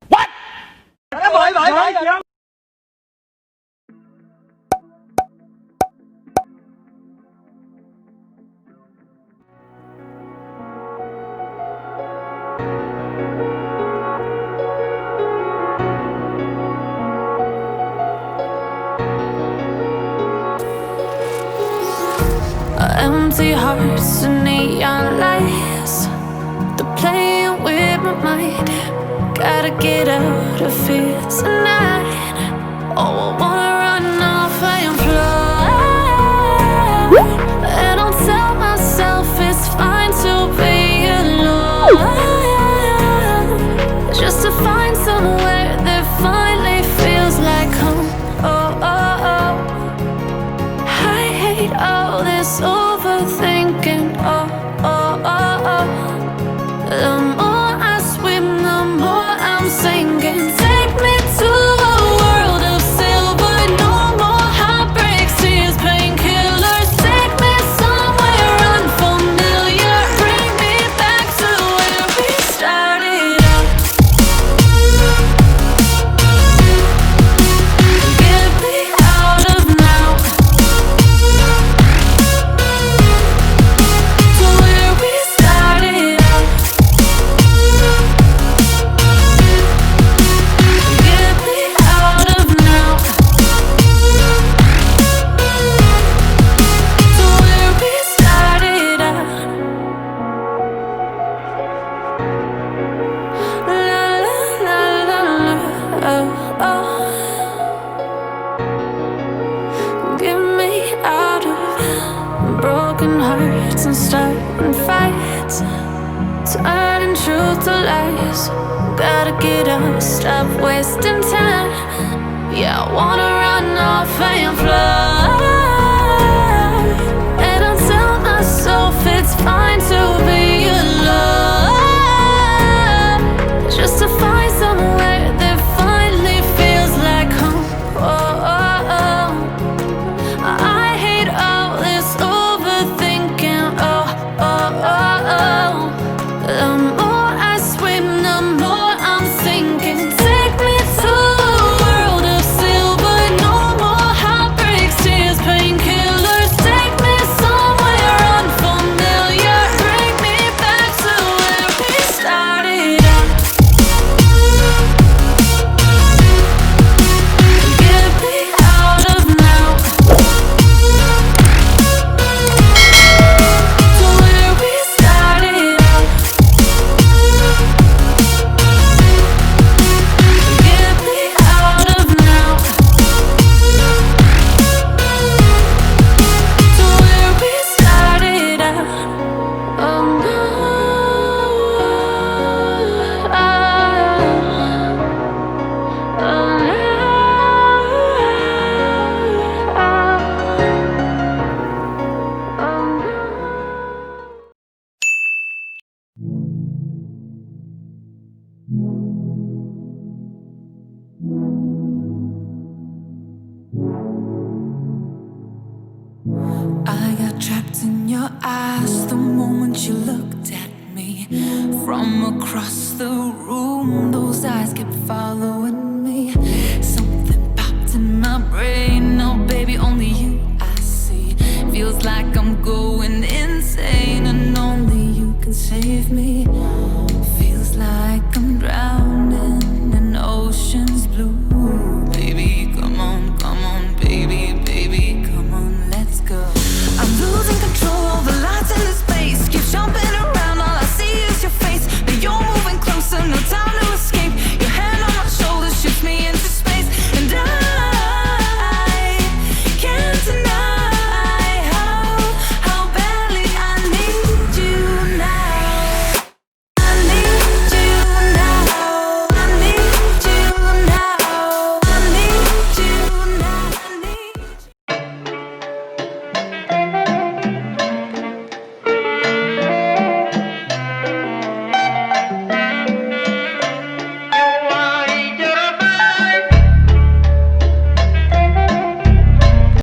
What? Bởi Empty hearts and neon lights, they're playing with my mind. Gotta get out of here tonight. Oh, I wanna run off and fly, and I'll tell myself it's fine to be alone, just to find somewhere that finally feels like home. Oh, oh, oh. I hate all this overthinking. Oh, oh, oh, oh. The more I swim, the more I'm sinking. Take me to a world of silver. No more heartbreaks, tears, painkillers. Take me somewhere unfamiliar. Bring me back to where we started out. Get me out of now, to where we started out. Get me out of now, to where we started out. La la la la la, oh, oh. Get me out of broken hearts and starting fights, turning truth to lies. Gotta get up, stop wasting time. Yeah, I wanna run off and fly, and I'll tell myself it's fine to be alone, just to find somewhere that finally feels like home. Oh, oh, oh. I hate all this overthinking. Oh, oh, oh, oh. The more I swim, the more I'm sinking. Take me to a world of silver. No more heartbreaks, tears, painkillers. Take me somewhere unfamiliar. Bring me back to where we started out. Get me out of now, to where we started out. Get me out of now, to where we started out. Oh no, oh I got trapped in your eyes the moment you looked at me. From across the room, those eyes kept following me. Something popped in my brain. Oh, baby, only you I see. Feels like I'm going insane, and only you can save me.